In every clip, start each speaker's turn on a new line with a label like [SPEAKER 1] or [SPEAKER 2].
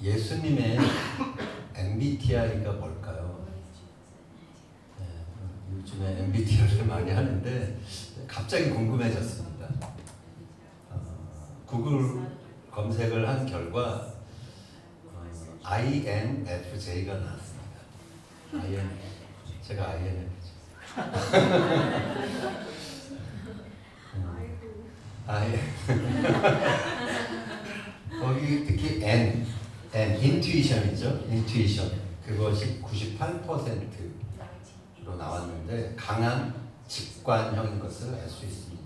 [SPEAKER 1] 예수님의 MBTI가 뭘까요? 네, 요즘에 MBTI를 많이 하는데 갑자기 궁금해졌습니다. 구글 검색을 한 결과 INFJ가 나왔습니다. 제가 INFJ. 거기 특히 인투이션이죠. 인투이션. 그것이 98%로 나왔는데 강한 직관형인 것을 알 수 있습니다.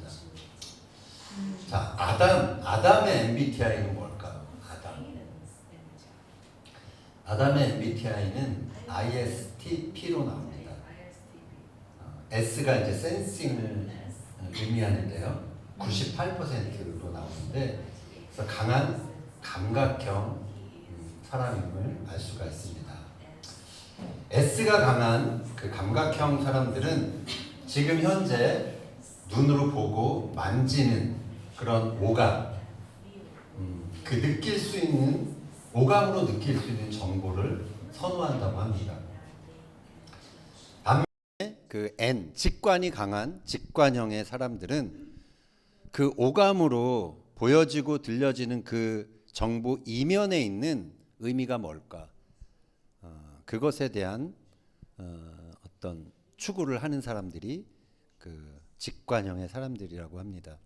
[SPEAKER 1] 자, 아담의 MBTI는 뭘까요? 아담의 MBTI는 ISTP로 나옵니다. S가 이제 센싱을 의미하는데요. 98%로 나오는데 그래서 강한 감각형 사람임을 알 수가 있습니다. S가 강한 그 감각형 사람들은 지금 현재 눈으로 보고 만지는 그런 오감, 그 느낄 수 있는 오감으로 느낄 수 있는 정보를 선호한다고 합니다. 반면에 그 N, 직관이 강한 직관형의 사람들은 그 오감으로 보여지고 들려지는 그 정보 이면에 있는 의미가 뭘까? 그것에 대한 어떤 추구를 하는 사람들이 그 직관형의 사람들이라고 합니다.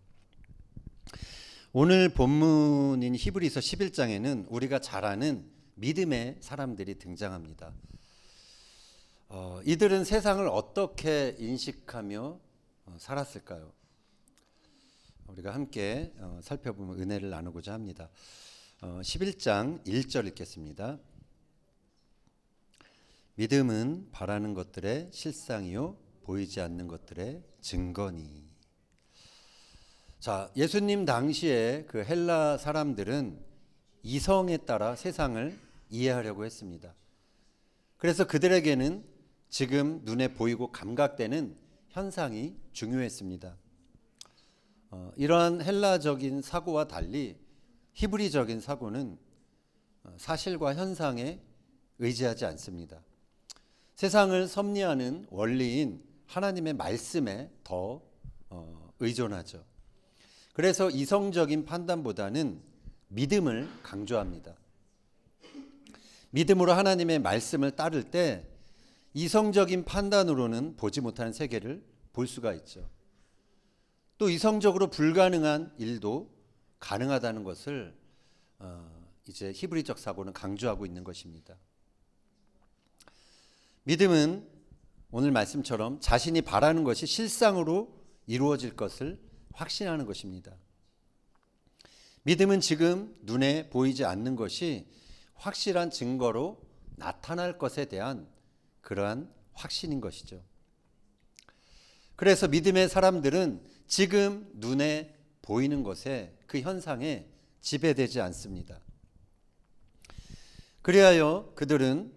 [SPEAKER 1] 오늘 본문인 히브리서 11장에는 우리가 잘 아는 믿음의 사람들이 등장합니다. 이들은 세상을 어떻게 인식하며 살았을까요? 우리가 함께 살펴보면 은혜를 나누고자 합니다. 11장 1절 읽겠습니다. 믿음은 바라는 것들의 실상이요 보이지 않는 것들의 증거니. 자, 예수님 당시에 그 헬라 사람들은 이성에 따라 세상을 이해하려고 했습니다. 그래서 그들에게는 지금 눈에 보이고 감각되는 현상이 중요했습니다. 이러한 헬라적인 사고와 달리 히브리적인 사고는 사실과 현상에 의지하지 않습니다. 세상을 섭리하는 원리인 하나님의 말씀에 더 의존하죠. 그래서 이성적인 판단보다는 믿음을 강조합니다. 믿음으로 하나님의 말씀을 따를 때 이성적인 판단으로는 보지 못하는 세계를 볼 수가 있죠. 또 이성적으로 불가능한 일도 가능하다는 것을 이제 히브리적 사고는 강조하고 있는 것입니다. 믿음은 오늘 말씀처럼 자신이 바라는 것이 실상으로 이루어질 것을 확신하는 것입니다. 믿음은 지금 눈에 보이지 않는 것이 확실한 증거로 나타날 것에 대한 그러한 확신인 것이죠. 그래서 믿음의 사람들은 지금 눈에 보이는 것에 그 현상에 지배되지 않습니다. 그리하여 그들은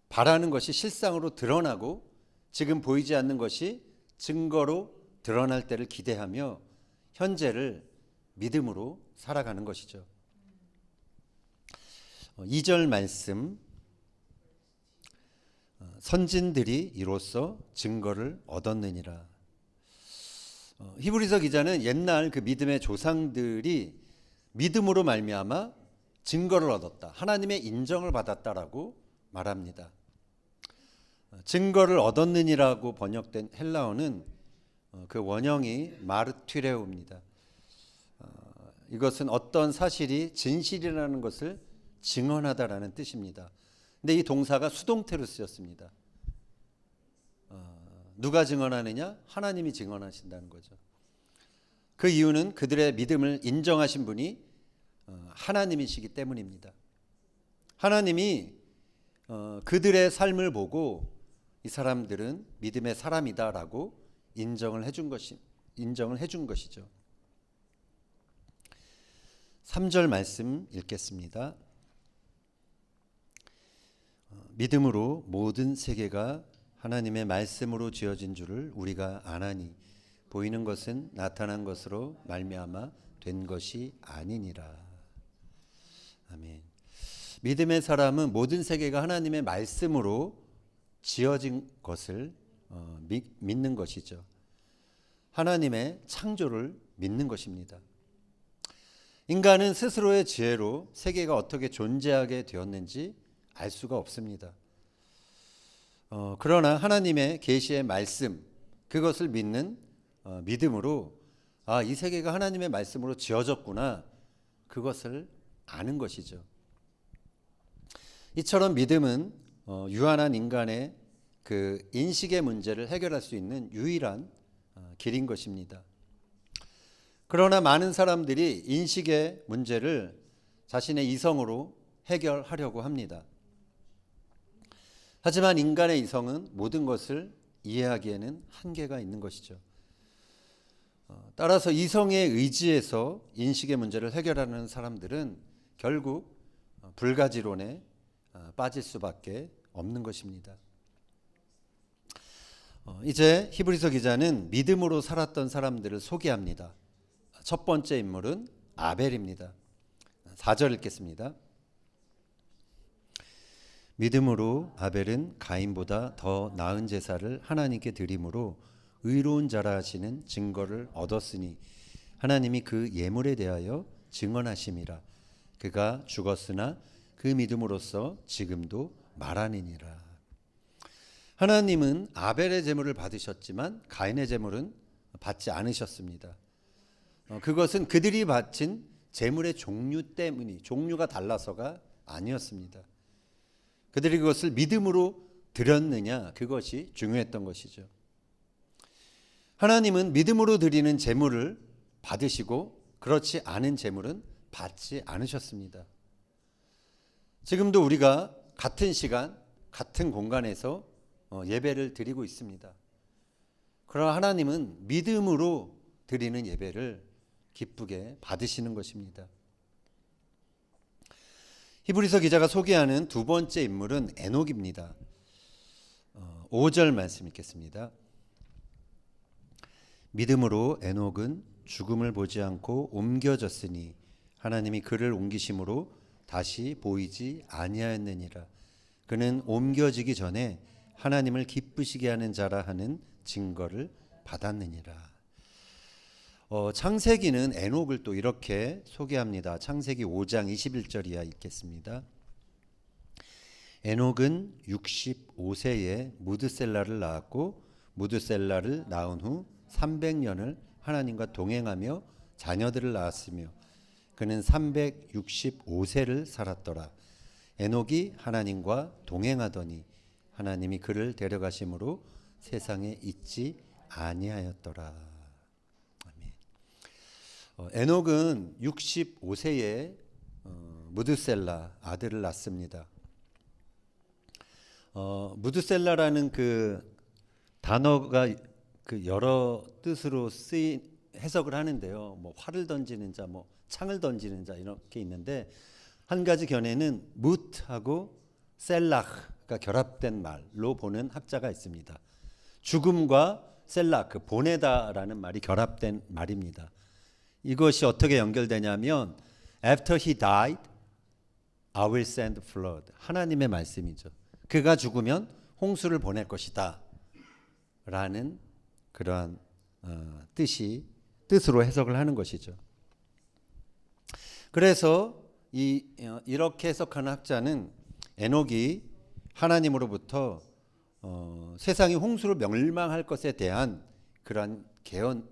[SPEAKER 1] 바라는 것이 실상으로 드러나고 지금 보이지 않는 것이 증거로 드러날 때를 기대하며 현재를 믿음으로 살아가는 것이죠. 2절 말씀, 선진들이 이로써 증거를 얻었느니라. 히브리서 기자는 옛날 그 믿음의 조상들이 믿음으로 말미암아 증거를 얻었다, 하나님의 인정을 받았다라고 말합니다. 증거를 얻었느니라고 번역된 헬라어는 그 원형이 마르튀레오입니다. 이것은 어떤 사실이 진실이라는 것을 증언하다라는 뜻입니다. 근데 이 동사가 수동태로 쓰였습니다. 누가 증언하느냐? 하나님이 증언하신다는 거죠. 그 이유는 그들의 믿음을 인정하신 분이 하나님이시기 때문입니다. 하나님이 그들의 삶을 보고 이 사람들은 믿음의 사람이다라고 인정을 해준 것이죠. 3절 말씀 읽겠습니다. 믿음으로 모든 세계가 하나님의 말씀으로 지어진 줄을 우리가 아나니 보이는 것은 나타난 것으로 말미암아 된 것이 아니니라. 아멘. 믿음의 사람은 모든 세계가 하나님의 말씀으로 지어진 것을 믿는 것이죠. 하나님의 창조를 믿는 것입니다. 인간은 스스로의 지혜로 세계가 어떻게 존재하게 되었는지 알 수가 없습니다. 그러나 하나님의 계시의 말씀, 그것을 믿는 믿음으로 이 세계가 하나님의 말씀으로 지어졌구나, 그것을 아는 것이죠. 이처럼 믿음은 유한한 인간의 그 인식의 문제를 해결할 수 있는 유일한 길인 것입니다. 그러나 많은 사람들이 인식의 문제를 자신의 이성으로 해결하려고 합니다. 하지만 인간의 이성은 모든 것을 이해하기에는 한계가 있는 것이죠. 따라서 이성에 의지해서 인식의 문제를 해결하는 사람들은 결국 불가지론에 빠질 수밖에 없는 것입니다. 이제 히브리서 기자는 믿음으로 살았던 사람들을 소개합니다. 첫 번째 인물은 아벨입니다. 4절 읽겠습니다. 믿음으로 아벨은 가인보다 더 나은 제사를 하나님께 드림으로 의로운 자라 하시는 증거를 얻었으니 하나님이 그 예물에 대하여 증언하심이라. 그가 죽었으나 그 믿음으로써 지금도 말하느니라. 하나님은 아벨의 제물을 받으셨지만 가인의 제물은 받지 않으셨습니다. 그것은 그들이 바친 제물의 종류 때문이, 종류가 달라서가 아니었습니다. 그들이 그것을 믿음으로 드렸느냐, 그것이 중요했던 것이죠. 하나님은 믿음으로 드리는 제물을 받으시고 그렇지 않은 제물은 받지 않으셨습니다. 지금도 우리가 같은 시간, 같은 공간에서 예배를 드리고 있습니다. 그러나 하나님은 믿음으로 드리는 예배를 기쁘게 받으시는 것입니다. 히브리서 기자가 소개하는 두 번째 인물은 에녹입니다. 5절 말씀 읽겠습니다. 믿음으로 에녹은 죽음을 보지 않고 옮겨졌으니 하나님이 그를 옮기심으로 다시 보이지 아니하였느니라. 그는 옮겨지기 전에 하나님을 기쁘시게 하는 자라 하는 증거를 받았느니라. 창세기는 에녹을 또 이렇게 소개합니다. 창세기 5장 21절 이하 읽겠습니다. 에녹은 65세에 무드셀라를 낳았고 무드셀라를 낳은 후 300년을 하나님과 동행하며 자녀들을 낳았으며 그는 365세를 살았더라. 에녹이 하나님과 동행하더니 하나님이 그를 데려가심으로 세상에 있지 아니하였더라. 아멘. 에녹은 65세에 무드셀라 아들을 낳습니다. 무드셀라라는 그 단어가 그 여러 뜻으로 쓰인 해석을 하는데요. 뭐 활을 던지는 자, 뭐 창을 던지는 자 이렇게 있는데 한 가지 견해는 무트하고 셀라흐가 결합된 말로 보는 학자가 있습니다. 죽음과 셀라흐, 보내다라는 말이 결합된 말입니다. 이것이 어떻게 연결되냐면 After he died, I will send flood. 하나님의 말씀이죠. 그가 죽으면 홍수를 보낼 것이다 라는 그러한 뜻으로 해석을 하는 것이죠. 그래서 이렇게 해석하는 학자는 에녹이 하나님으로부터 세상이 홍수로 멸망할 것에 대한 그러한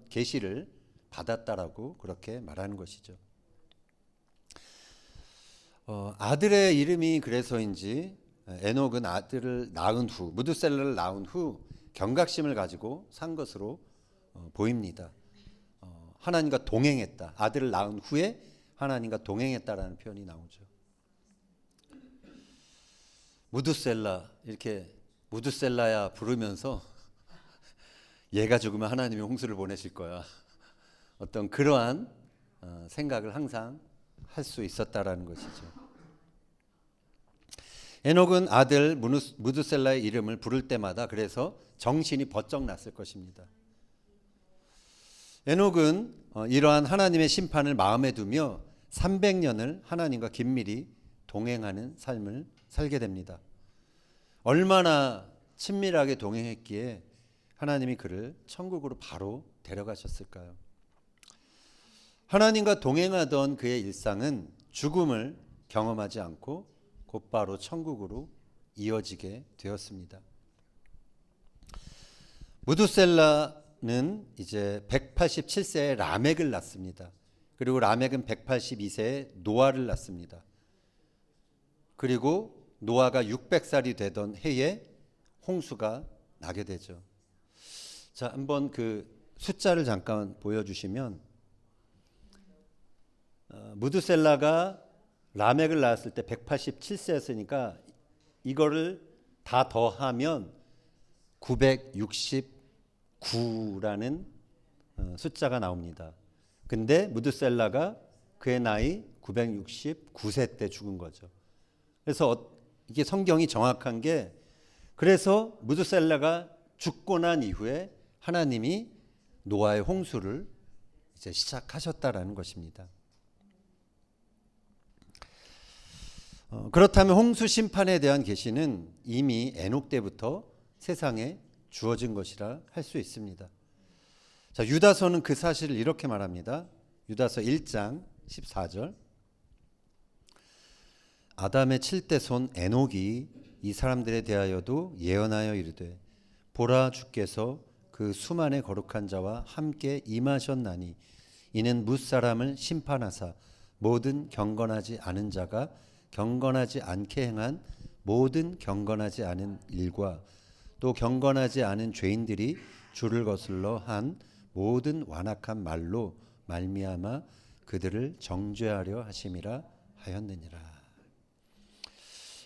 [SPEAKER 1] 계시를 받았다라고 그렇게 말하는 것이죠. 아들의 이름이 그래서인지 에녹은 아들을 낳은 후, 무드셀라를 낳은 후 경각심을 가지고 산 것으로 보입니다. 하나님과 동행했다. 아들을 낳은 후에 하나님과 동행했다라는 표현이 나오죠. 무드셀라, 이렇게 무드셀라야 부르면서 얘가 죽으면 하나님이 홍수를 보내실 거야. 어떤 그러한 생각을 항상 할 수 있었다라는 것이죠. 에녹은 아들 무드셀라의 이름을 부를 때마다 그래서 정신이 번쩍 났을 것입니다. 에녹은 이러한 하나님의 심판을 마음에 두며 300년을 하나님과 긴밀히 동행하는 삶을 살게 됩니다. 얼마나 친밀하게 동행했기에 하나님이 그를 천국으로 바로 데려가셨을까요? 하나님과 동행하던 그의 일상은 죽음을 경험하지 않고 곧바로 천국으로 이어지게 되었습니다. 무두셀라는 이제 187세에 라멕을 낳습니다. 그리고 라멕은 182세에 노아를 낳습니다. 그리고 노아가 600살이 되던 해에 홍수가 나게 되죠. 자, 한번 그 숫자를 잠깐 보여주시면 무두셀라가 라멕을 낳았을 때 187세였으니까 이거를 다 더하면 969라는 숫자가 나옵니다. 근데 무두셀라가 그의 나이 969세 때 죽은 거죠. 그래서 이게 성경이 정확한 게, 그래서 무두셀라가 죽고 난 이후에 하나님이 노아의 홍수를 이제 시작하셨다라는 것입니다. 그렇다면 홍수 심판에 대한 계시는 이미 에녹 때부터 세상에 주어진 것이라 할 수 있습니다. 자, 유다서는 그 사실을 이렇게 말합니다. 유다서 1장 14절. 아담의 7대 손 에녹이 이 사람들에 대하여도 예언하여 이르되 보라, 주께서 그 수만의 거룩한 자와 함께 임하셨나니 이는 뭇사람을 심판하사 모든 경건하지 않은 자가 경건하지 않게 행한 모든 경건하지 않은 일과 또 경건하지 않은 죄인들이 주를 거슬러 한 모든 완악한 말로 말미암아 그들을 정죄하려 하심이라 하였느니라.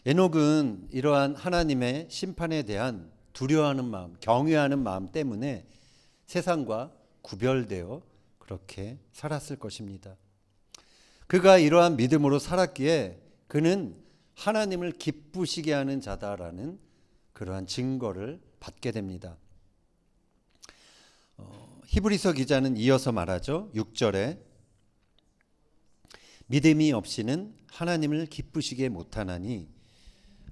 [SPEAKER 1] 에녹은 이러한 하나님의 심판에 대한 두려워하는 마음, 경외하는 마음 때문에 세상과 구별되어 그렇게 살았을 것입니다. 그가 이러한 믿음으로 살았기에 그는 하나님을 기쁘시게 하는 자다라는 그러한 증거를 받게 됩니다. 히브리서 기자는 이어서 말하죠. 6절에 믿음이 없이는 하나님을 기쁘시게 못하나니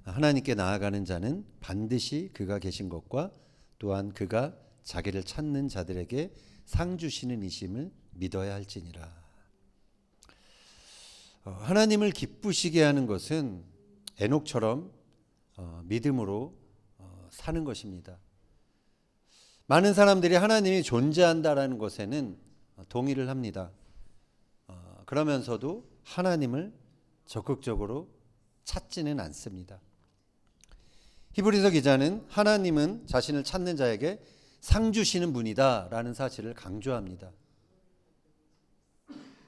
[SPEAKER 1] 하나님께 나아가는 자는 반드시 그가 계신 것과 또한 그가 자기를 찾는 자들에게 상 주시는 이심을 믿어야 할지니라. 하나님을 기쁘시게 하는 것은 에녹처럼 믿음으로 사는 것입니다. 많은 사람들이 하나님이 존재한다라는 것에는 동의를 합니다. 그러면서도 하나님을 적극적으로 찾지는 않습니다. 히브리서 기자는 하나님은 자신을 찾는 자에게 상 주시는 분이다라는 사실을 강조합니다.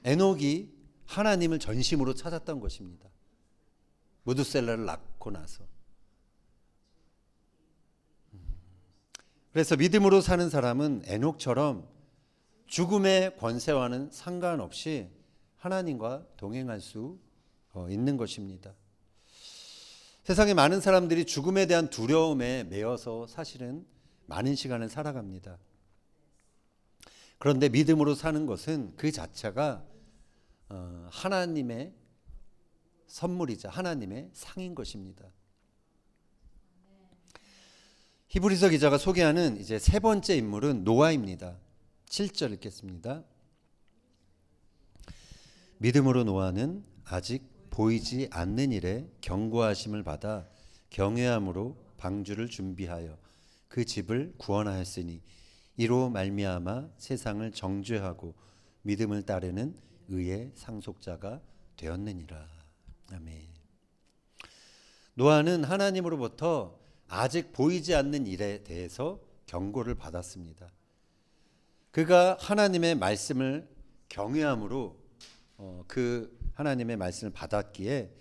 [SPEAKER 1] 에녹이 하나님을 전심으로 찾았던 것입니다. 무두셀라를 낳고 나서. 그래서 믿음으로 사는 사람은 에녹처럼 죽음의 권세와는 상관없이 하나님과 동행할 수 있는 것입니다. 세상에 많은 사람들이 죽음에 대한 두려움에 매여서 사실은 많은 시간을 살아갑니다. 그런데 믿음으로 사는 것은 그 자체가 하나님의 선물이자 하나님의 상인 것입니다. 히브리서 기자가 소개하는 이제 세 번째 인물은 노아입니다. 7절 읽겠습니다. 믿음으로 노아는 아직 보이지 않는 일에 경고하심을 받아 경외함으로 방주를 준비하여 그 집을 구원하였으니 이로 말미암아 세상을 정죄하고 믿음을 따르는 의의 상속자가 되었느니라. 아멘. 노아는 하나님으로부터 아직 보이지 않는 일에 대해서 경고를 받았습니다. 그가 하나님의 말씀을 경외함으로 그 하나님의 말씀을 받았기에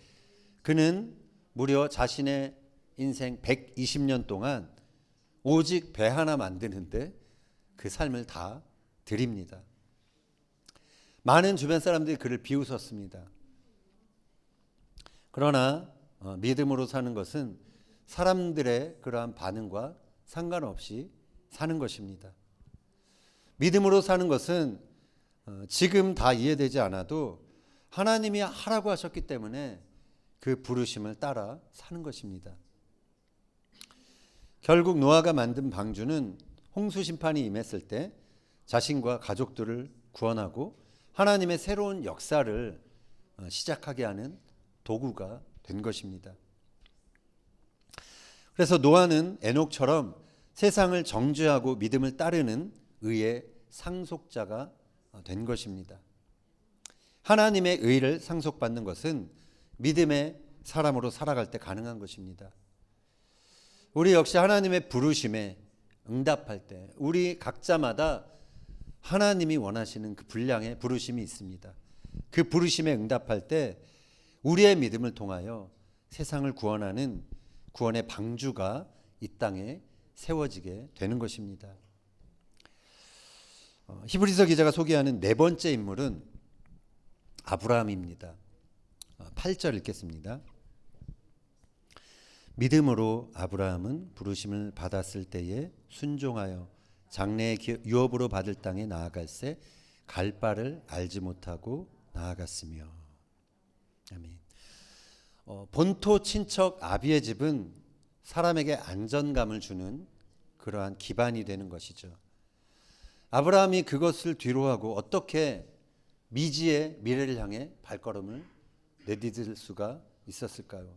[SPEAKER 1] 그는 무려 자신의 인생 120년 동안 오직 배 하나 만드는데 그 삶을 다 드립니다. 많은 주변 사람들이 그를 비웃었습니다. 그러나 믿음으로 사는 것은 사람들의 그러한 반응과 상관없이 사는 것입니다. 믿음으로 사는 것은 지금 다 이해되지 않아도 하나님이 하라고 하셨기 때문에 그 부르심을 따라 사는 것입니다. 결국 노아가 만든 방주는 홍수 심판이 임했을 때 자신과 가족들을 구원하고 하나님의 새로운 역사를 시작하게 하는 도구가 된 것입니다. 그래서 노아는 에녹처럼 세상을 정죄하고 믿음을 따르는 의의 상속자가 된 것입니다. 하나님의 의를 상속받는 것은 믿음의 사람으로 살아갈 때 가능한 것입니다. 우리 역시 하나님의 부르심에 응답할 때 우리 각자마다 하나님이 원하시는 그 분량의 부르심이 있습니다. 그 부르심에 응답할 때 우리의 믿음을 통하여 세상을 구원하는 구원의 방주가 이 땅에 세워지게 되는 것입니다. 히브리서 기자가 소개하는 네 번째 인물은 아브라함입니다. 8절 읽겠습니다. 믿음으로 아브라함은 부르심을 받았을 때에 순종하여 장래의 유업으로 받을 땅에 나아갈새 갈 바를 알지 못하고 나아갔으며. 아멘. 본토 친척 아비의 집은 사람에게 안전감을 주는 그러한 기반이 되는 것이죠. 아브라함이 그것을 뒤로하고 어떻게 미지의 미래를 향해 발걸음을 내디딜 수가 있었을까요?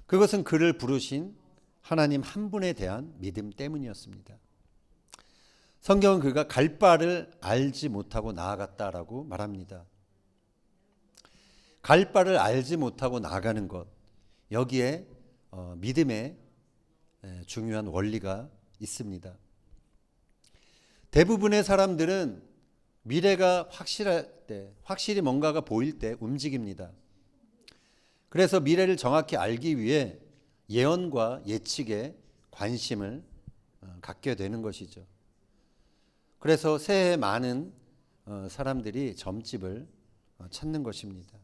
[SPEAKER 1] 그것은 그를 부르신 하나님 한 분에 대한 믿음 때문이었습니다. 성경은 그가 갈 바를 알지 못하고 나아갔다라고 말합니다. 갈 바를 알지 못하고 나아가는 것, 여기에 믿음의 중요한 원리가 있습니다. 대부분의 사람들은 미래가 확실할 때, 확실히 뭔가가 보일 때 움직입니다. 그래서 미래를 정확히 알기 위해 예언과 예측에 관심을 갖게 되는 것이죠. 그래서 새해 많은 사람들이 점집을 찾는 것입니다.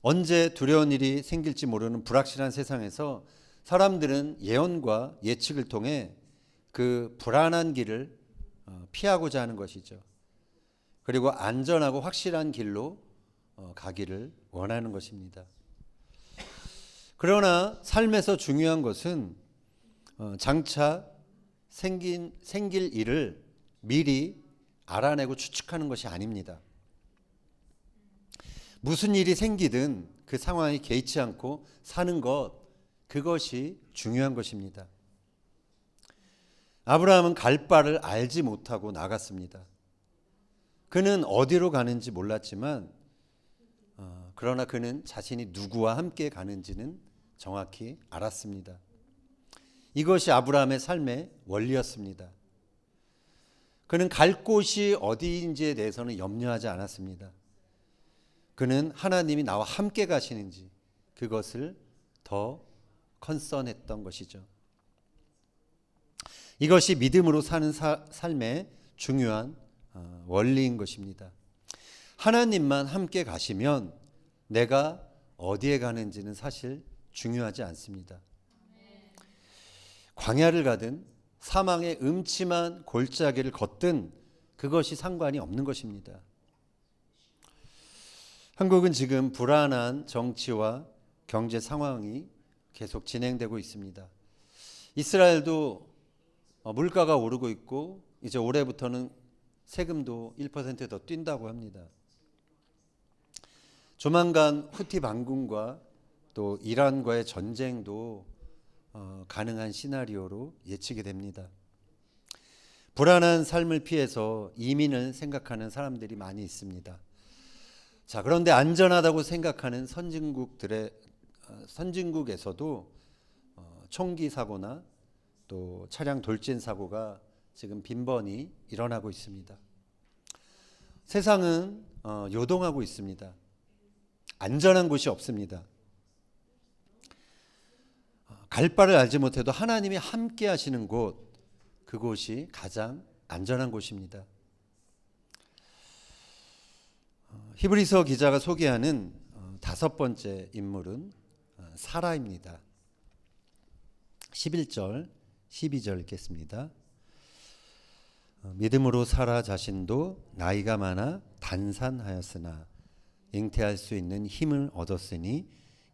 [SPEAKER 1] 언제 두려운 일이 생길지 모르는 불확실한 세상에서 사람들은 예언과 예측을 통해 그 불안한 길을 피하고자 하는 것이죠. 그리고 안전하고 확실한 길로 가기를 원하는 것입니다. 그러나 삶에서 중요한 것은 장차 생길 일을 미리 알아내고 추측하는 것이 아닙니다. 무슨 일이 생기든 그 상황에 개의치 않고 사는 것, 그것이 중요한 것입니다. 아브라함은 갈 바를 알지 못하고 나갔습니다. 그는 어디로 가는지 몰랐지만 그러나 그는 자신이 누구와 함께 가는지는 정확히 알았습니다. 이것이 아브라함의 삶의 원리였습니다. 그는 갈 곳이 어디인지에 대해서는 염려하지 않았습니다. 그는 하나님이 나와 함께 가시는지 그것을 더 컨선했던 것이죠. 이것이 믿음으로 사는 삶의 중요한 원리인 것입니다. 하나님만 함께 가시면 내가 어디에 가는지는 사실 중요하지 않습니다. 광야를 가든 사망의 음침한 골짜기를 걷든 그것이 상관이 없는 것입니다. 한국은 지금 불안한 정치와 경제 상황이 계속 진행되고 있습니다. 이스라엘도 물가가 오르고 있고 이제 올해부터는 세금도 1% 더 뛴다고 합니다. 조만간 후티 반군과 또 이란과의 전쟁도 가능한 시나리오로 예측이 됩니다. 불안한 삶을 피해서 이민을 생각하는 사람들이 많이 있습니다. 자, 그런데 안전하다고 생각하는 선진국에서도 총기 사고나 또 차량 돌진 사고가 지금 빈번히 일어나고 있습니다. 세상은 요동하고 있습니다. 안전한 곳이 없습니다. 갈 바를 알지 못해도 하나님이 함께 하시는 곳, 그곳이 가장 안전한 곳입니다. 히브리서 기자가 소개하는 다섯 번째 인물은 사라입니다. 11절, 12절 읽겠습니다. 믿음으로 사라 자신도 나이가 많아 단산하였으나 잉태할 수 있는 힘을 얻었으니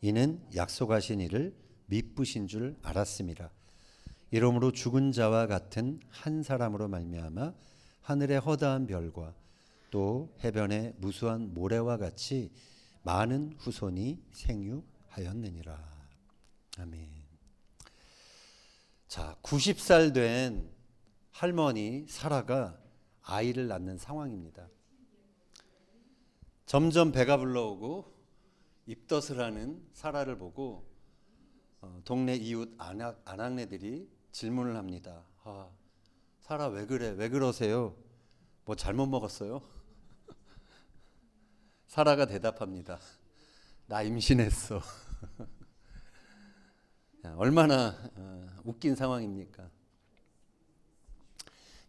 [SPEAKER 1] 이는 약속하신 이를 미쁘신 줄 알았습니다. 이러므로 죽은 자와 같은 한 사람으로 말미암아 하늘의 허다한 별과 또 해변의 무수한 모래와 같이 많은 후손이 생육하였느니라. 아멘. 자, 90살 된 할머니 사라가 아이를 낳는 상황입니다. 점점 배가 불러오고 입덧을 하는 사라를 보고 동네 이웃 아낙네들이 질문을 합니다. 사라 왜 그래? 왜 그러세요? 뭐 잘못 먹었어요? 사라가 대답합니다. 나 임신했어. 얼마나 웃긴 상황입니까?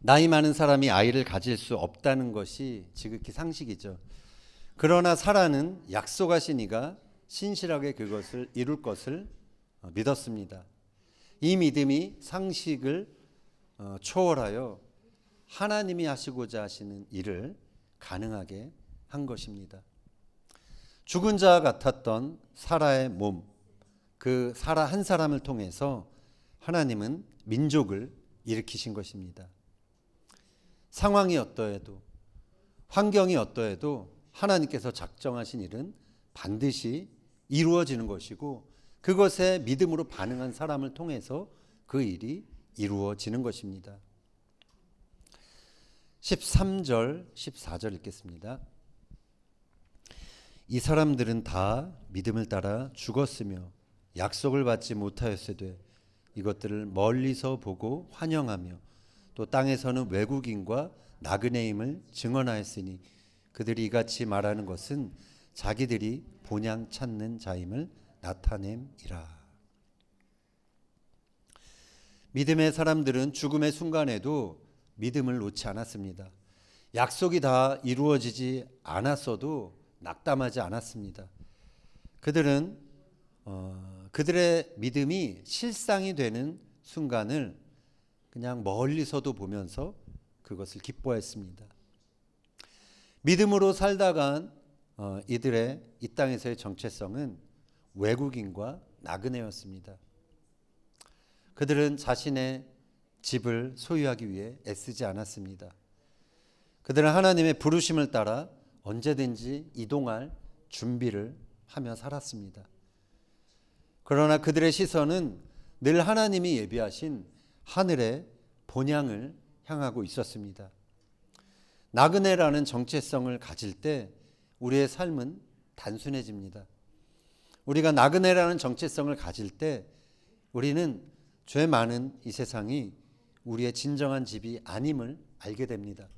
[SPEAKER 1] 나이 많은 사람이 아이를 가질 수 없다는 것이 지극히 상식이죠. 그러나 사라는 약속하신 이가 신실하게 그것을 이룰 것을 믿었습니다. 이 믿음이 상식을 초월하여 하나님이 하시고자 하시는 일을 가능하게 한 것입니다. 죽은 자 같았던 사라의 몸, 그 사라 한 사람을 통해서 하나님은 민족을 일으키신 것입니다. 상황이 어떠해도 환경이 어떠해도 하나님께서 작정하신 일은 반드시 이루어지는 것이고 그것에 믿음으로 반응한 사람을 통해서 그 일이 이루어지는 것입니다. 13절, 14절 읽겠습니다. 이 사람들은 다 믿음을 따라 죽었으며 약속을 받지 못하였으되 이것들을 멀리서 보고 환영하며 또 땅에서는 외국인과 나그네임을 증언하였으니 그들이 이같이 말하는 것은 자기들이 본향 찾는 자임을 나타냄이라. 믿음의 사람들은 죽음의 순간에도 믿음을 놓지 않았습니다. 약속이 다 이루어지지 않았어도 낙담하지 않았습니다. 그들은 그들의 믿음이 실상이 되는 순간을 그냥 멀리서도 보면서 그것을 기뻐했습니다. 믿음으로 살다간 이들의 이 땅에서의 정체성은 외국인과 나그네였습니다. 그들은 자신의 집을 소유하기 위해 애쓰지 않았습니다. 그들은 하나님의 부르심을 따라 언제든지 이동할 준비를 하며 살았습니다. 그러나 그들의 시선은 늘 하나님이 예비하신 하늘의 본향을 향하고 있었습니다. 나그네라는 정체성을 가질 때 우리의 삶은 단순해집니다. 우리가 나그네라는 정체성을 가질 때 우리는 죄 많은 이 세상이 우리의 진정한 집이 아님을 알게 됩니다.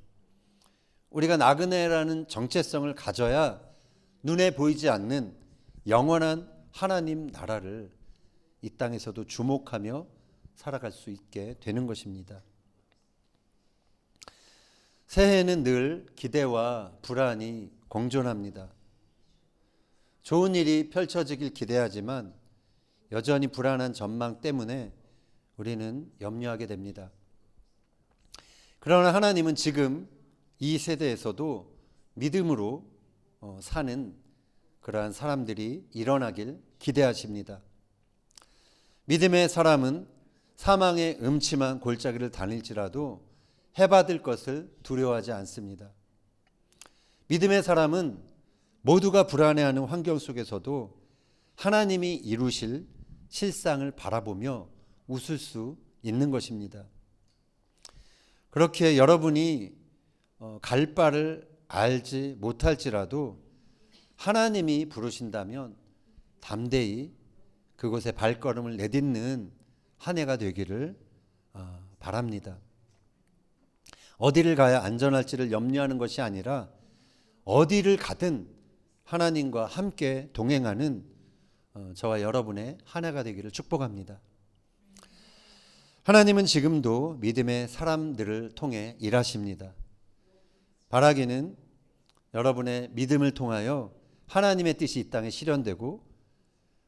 [SPEAKER 1] 우리가 나그네라는 정체성을 가져야 눈에 보이지 않는 영원한 하나님 나라를 이 땅에서도 주목하며 살아갈 수 있게 되는 것입니다. 새해에는 늘 기대와 불안이 공존합니다. 좋은 일이 펼쳐지길 기대하지만 여전히 불안한 전망 때문에 우리는 염려하게 됩니다. 그러나 하나님은 지금 이 세대에서도 믿음으로 사는 그러한 사람들이 일어나길 기대하십니다. 믿음의 사람은 사망의 음침한 골짜기를 다닐지라도 해받을 것을 두려워하지 않습니다. 믿음의 사람은 모두가 불안해하는 환경 속에서도 하나님이 이루실 실상을 바라보며 웃을 수 있는 것입니다. 그렇게 여러분이 갈 바를 알지 못할지라도 하나님이 부르신다면 담대히 그곳에 발걸음을 내딛는 한 해가 되기를 바랍니다. 어디를 가야 안전할지를 염려하는 것이 아니라 어디를 가든 하나님과 함께 동행하는 저와 여러분의 한 해가 되기를 축복합니다. 하나님은 지금도 믿음의 사람들을 통해 일하십니다. 바라기는 여러분의 믿음을 통하여 하나님의 뜻이 이 땅에 실현되고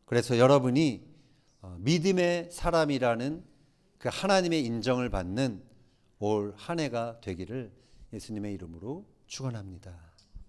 [SPEAKER 1] 그래서 여러분이 믿음의 사람이라는 그 하나님의 인정을 받는 올 한 해가 되기를 예수님의 이름으로 축원합니다.